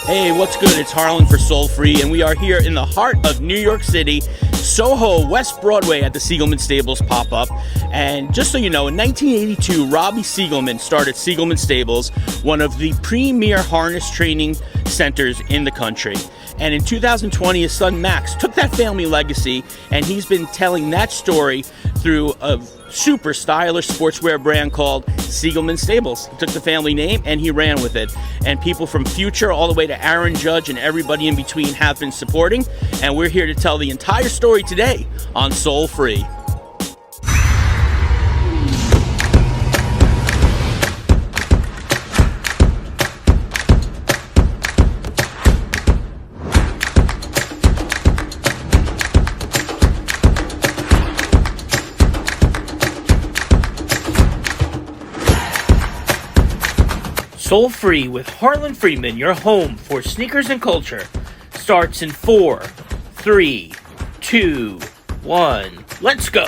Hey, what's good? It's Harlan for Soul Free, and we are here in the heart of New York City, SoHo, West Broadway at the Siegelman Stables pop-up. And just so you know, in 1982, Robbie Siegelman started Siegelman Stables, one of the premier harness training centers in the country. And in 2020, his son Max took that family legacy, and he's been telling that story through a super stylish sportswear brand called Siegelman Stables. He took the family name and he ran with it. And people from Future all the way to Aaron Judge and everybody in between have been supporting. And we're here to tell the entire story today on Soul Free. Soul Free with Harlan Friedman, your home for sneakers and culture, starts in 4, 3, 2, 1. Let's go!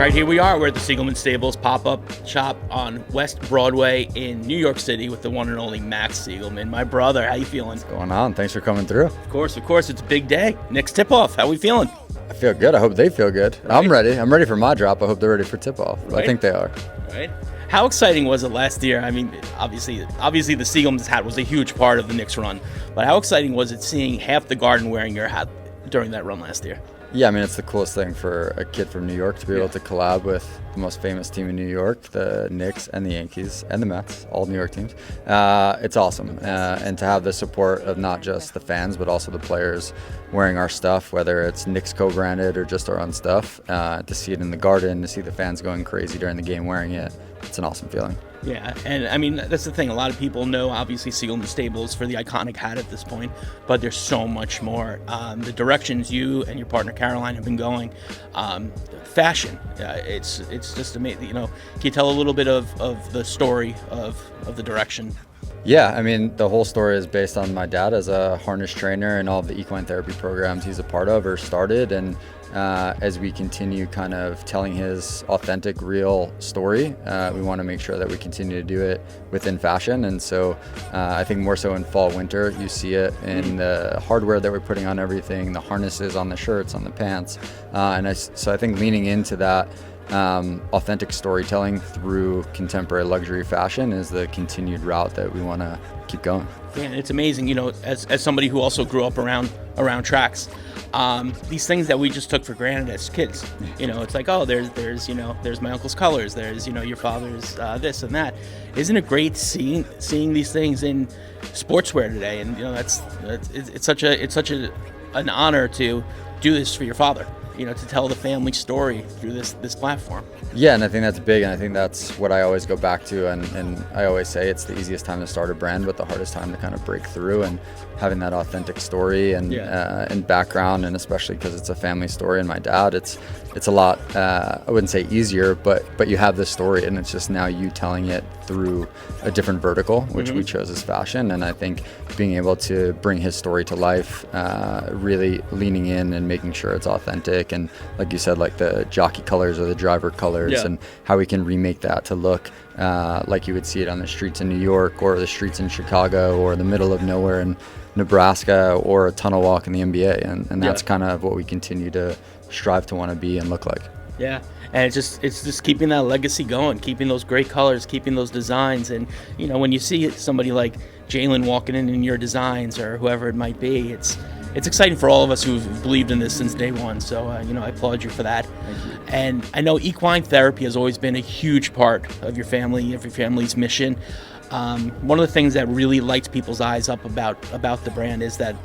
Here we are. We're at the Siegelman Stables pop-up shop on West Broadway in New York City with the one and only Max Siegelman. My brother, how you feeling? What's going on? Thanks for coming through. Of course. It's a big day. Knicks tip-off. How we feeling? I feel good. I hope they feel good. Right? I'm ready. I'm ready for my drop. I hope they're ready for tip-off. Right? I think they are. Right. How exciting was it last year? I mean, obviously the Siegelman's hat was a huge part of the Knicks run. But how exciting was it seeing half the Garden wearing your hat during that run last year? Yeah, I mean, it's the coolest thing for a kid from New York to be able to collab with the most famous team in New York, the Knicks and the Yankees and the Mets, all New York teams. It's awesome. And to have the support of not just the fans, but also the players wearing our stuff, whether it's Knicks co-branded or just our own stuff, to see it in the Garden, to see the fans going crazy during the game wearing it, it's an awesome feeling. Yeah, and I mean, that's the thing. A lot of people know, obviously, Siegelman Stables for the iconic hat at this point, but there's so much more. The directions you and your partner Caroline have been going, fashion, it's just amazing. You know, can you tell a little bit of the story of the direction? Yeah, I mean, the whole story is based on my dad as a harness trainer and all of the equine therapy programs he's a part of or started. And as we continue kind of telling his authentic, real story, we want to make sure that we continue to do it within fashion. And so I think more so in fall, winter, you see it in the hardware that we're putting on everything, the harnesses on the shirts, on the pants. So I think leaning into that authentic storytelling through contemporary luxury fashion is the continued route that we want to keep going. Yeah, and it's amazing, you know, as somebody who also grew up around tracks, these things that we just took for granted as kids. You know, it's like, oh, there's my uncle's colors, there's, you know, your father's this and that. Isn't it great seeing these things in sportswear today? And you know, it's such an honor to do this for your father. You know, to tell the family story through this platform. Yeah, and I think that's big, and I think that's what I always go back to, and I always say it's the easiest time to start a brand, but the hardest time to kind of break through, and having that authentic story and background, and especially because it's a family story and my dad, it's a lot, I wouldn't say easier, but you have this story, and it's just now you telling it through a different vertical, which we chose as fashion. And I think being able to bring his story to life, really leaning in and making sure it's authentic authentic, and like you said, like the jockey colors or the driver colors, and how we can remake that to look like you would see it on the streets in New York or the streets in Chicago or the middle of nowhere in Nebraska or a tunnel walk in the NBA, and that's kind of what we continue to strive to want to be and look like. Yeah, and it's just keeping that legacy going, keeping those great colors, keeping those designs. And when you see somebody like Jalen walking in your designs or whoever it might be, it's exciting for all of us who've believed in this since day one. So I applaud you for that. Thank you. And I know equine therapy has always been a huge part of your family's mission. One of the things that really lights people's eyes up about the brand is that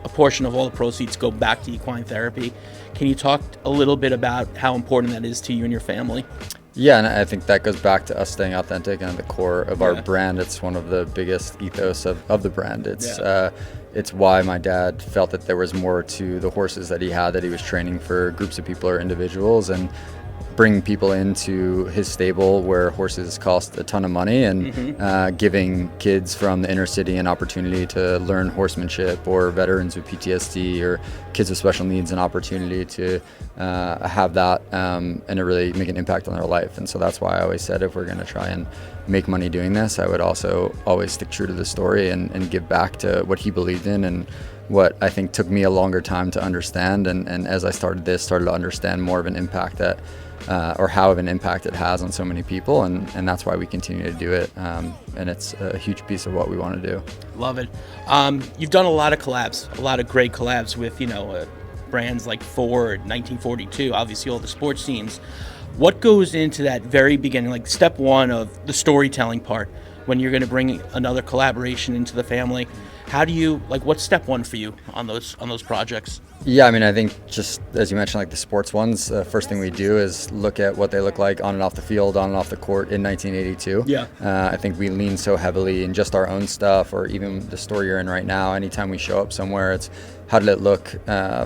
a portion of all the proceeds go back to equine therapy. Can you talk a little bit about how important that is to you and your family? Yeah, and I think that goes back to us staying authentic and at the core of our brand. It's one of the biggest ethos of the brand. It's why my dad felt that there was more to the horses that he had, that he was training for groups of people or individuals, and bringing people into his stable where horses cost a ton of money, and giving kids from the inner city an opportunity to learn horsemanship, or veterans with PTSD or kids with special needs an opportunity to have that and to really make an impact on their life. And so that's why I always said, if we're going to try and make money doing this, I would also always stick true to the story and give back to what he believed in, and what I think took me a longer time to understand. And as I started to understand more of an impact that or how of an impact it has on so many people, and that's why we continue to do it, and it's a huge piece of what we want to do. Love it. You've done a lot of collabs, a lot of great collabs with brands like Ford, 1942, obviously all the sports teams. What goes into that very beginning, like step one of the storytelling part, when you're going to bring another collaboration into the family? How do you, what's step one for you on those projects? Yeah, I mean, I think just as you mentioned, like the sports ones, the first thing we do is look at what they look like on and off the field, on and off the court in 1982. Yeah. I think we lean so heavily in just our own stuff, or even the store you're in right now. Anytime we show up somewhere, it's how did it look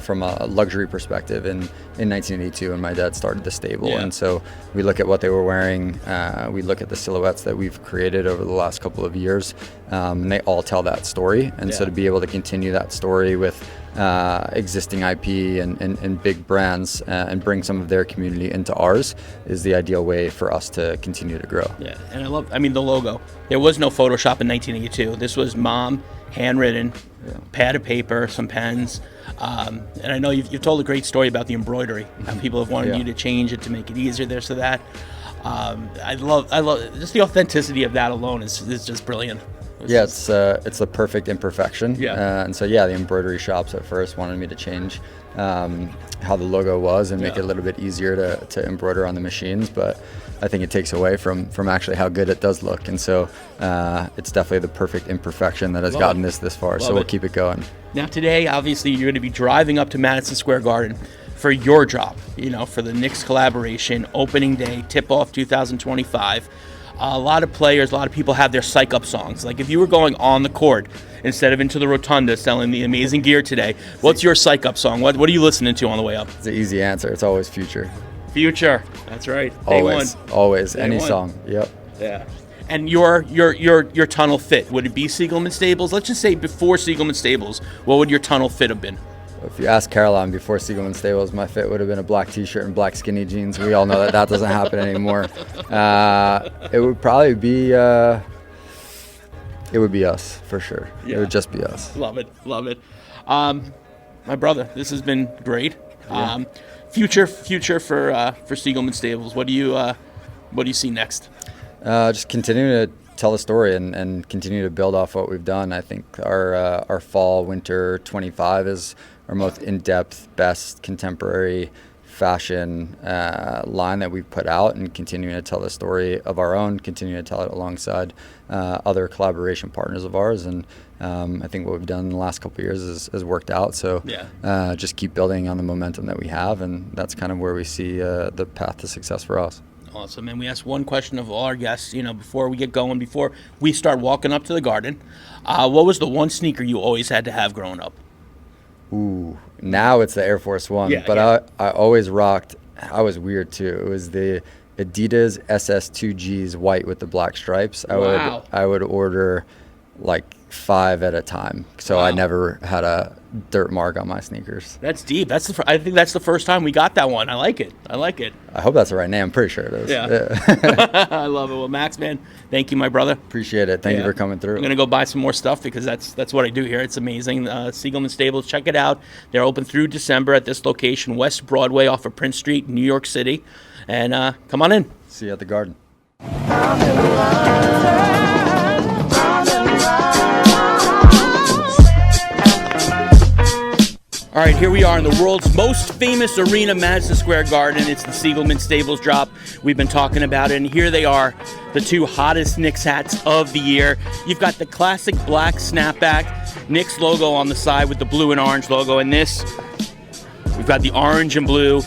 from a luxury perspective in 1982 when my dad started the stable. Yeah. And so we look at what they were wearing, we look at the silhouettes that we've created over the last couple of years, and they all tell that story. And so to be able to continue that story with existing IP and big brands and bring some of their community into ours is the ideal way for us to continue to grow. Yeah, and the logo. There was no Photoshop in 1982. This was mom, handwritten, pad of paper, some pens. And I know you've told a great story about the embroidery, how people have wanted you to change it to make it easier, this or that. I love just the authenticity of that alone is just brilliant. It's the perfect imperfection. Yeah. And so the embroidery shops at first wanted me to change how the logo was and make it a little bit easier to embroider on the machines, but I think it takes away from actually how good it does look. And so it's definitely the perfect imperfection that has gotten this far. So we'll keep it going. Now today, obviously, you're going to be driving up to Madison Square Garden for your drop, for the Knicks collaboration, opening day, tip-off 2025. A lot of players, a lot of people have their psych-up songs. Like if you were going on the court instead of into the rotunda selling the amazing gear today, what's your psych-up song? What are you listening to on the way up? It's an easy answer. It's always Future. Future. That's right. Always. Day Any one. song. Yep. Yeah. And your tunnel fit, would it be Siegelman Stables? Let's just say before Siegelman Stables, what would your tunnel fit have been? If you ask Caroline before Siegelman Stables, my fit would have been a black t-shirt and black skinny jeans. We all know that doesn't happen anymore. It would probably be it would be us for sure. Yeah. It would just be us. Love it. My brother, this has been great. Yeah. Future for Siegelman Stables. What do you see next? Just continuing to tell the story and continue to build off what we've done. I think our fall winter 25 is our most in-depth, best contemporary fashion line that we've put out, and continuing to tell the story of our own, continuing to tell it alongside other collaboration partners of ours. And I think what we've done in the last couple of years has worked out. So just keep building on the momentum that we have, and that's kind of where we see the path to success for us. Awesome. And we ask one question of all our guests, before we get going, before we start walking up to the garden. What was the one sneaker you always had to have growing up? Ooh, now it's the Air Force One. I always rocked, I was weird too. It was the Adidas SS2Gs white with the black stripes. I would order like 5 at a time. So Wow. I never had a dirt mark on my sneakers. That's deep. I think that's the first time we got that one. I like it. I hope that's the right name. I'm pretty sure it is. Yeah. I love it. Well, Max, man, thank you, my brother. Appreciate it. Thank you for coming through. I'm gonna go buy some more stuff because that's what I do here. It's amazing. Siegelman Stables, check it out. They're open through December at this location, West Broadway off of Prince Street, New York City. And come on in. See you at the Garden. All right, here we are in the world's most famous arena, Madison Square Garden. It's the Siegelman Stables drop. We've been talking about it, and here they are, the 2 hottest Knicks hats of the year. You've got the classic black snapback, Knicks logo on the side with the blue and orange logo, and this, we've got the orange and blue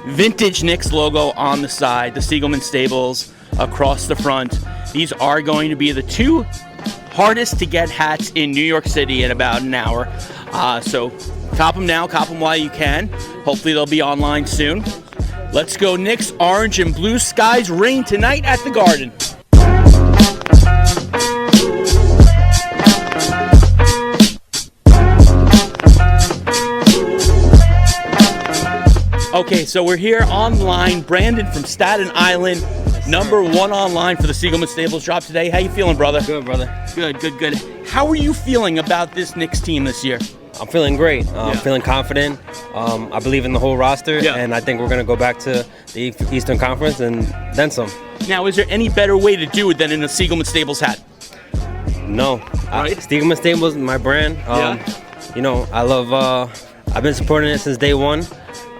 vintage Knicks logo on the side, the Siegelman Stables across the front. These are going to be the 2 hardest to get hats in New York City in about an hour. So cop them now, cop them while you can. Hopefully they'll be online soon. Let's go Knicks. Orange and blue skies reign tonight at the Garden. Okay, so we're here online. Brandon from Staten Island, #1 online for the Siegelman Stables drop today. How you feeling, brother? Good, brother. Good. How are you feeling about this Knicks team this year? I'm feeling great. I'm feeling confident. I believe in the whole roster, and I think we're going to go back to the Eastern Conference and then some. Now, is there any better way to do it than in a Siegelman Stables hat? No. Right. Siegelman Stable is my brand. You know, I love, I've been supporting it since day one.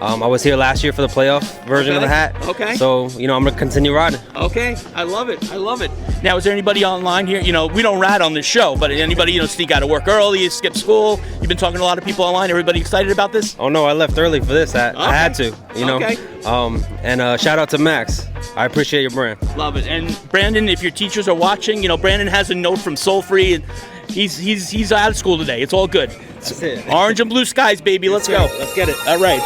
I was here last year for the playoff version of the hat. Okay. So, you know, I'm going to continue riding. Okay. I love it. Now, is there anybody online here? You know, we don't rat on this show, but anybody, you know, sneak out of work early, skip school? You've been talking to a lot of people online. Everybody excited about this? Oh, no, I left early for this hat. I had to, you know. Okay. And shout out to Max. I appreciate your brand. Love it. And Brandon, if your teachers are watching, you know, Brandon has a note from Soul Free, and he's out of school today. It's all good. That's it. Orange and blue skies, baby. Let's go. Let's get it. All right.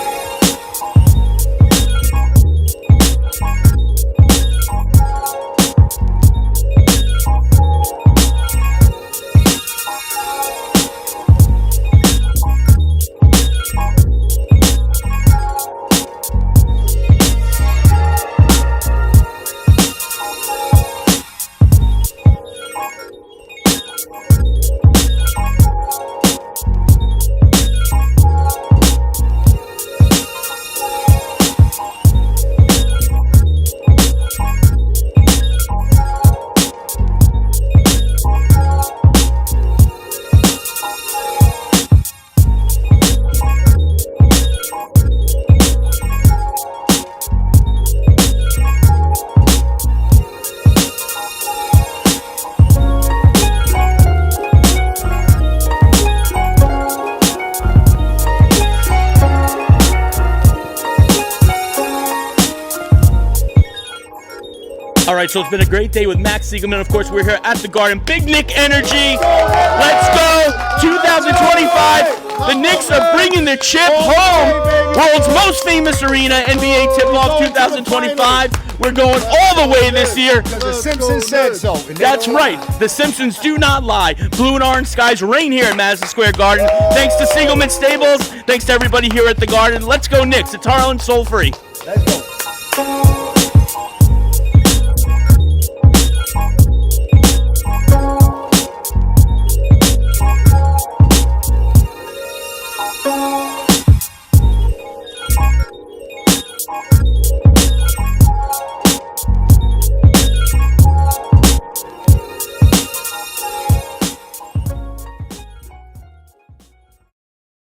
All right, so it's been a great day with Max Siegelman. Of course, we're here at the Garden. Big Knick energy. Let's go. 2025. The Knicks are bringing the chip home. World's most famous arena, NBA tip-off 2025. We're going all the way this year. The Simpsons said so. That's right. The Simpsons do not lie. Blue and orange skies reign here at Madison Square Garden. Thanks to Siegelman Stables. Thanks to everybody here at the Garden. Let's go Knicks. It's Harlan Soul Free. Let's go.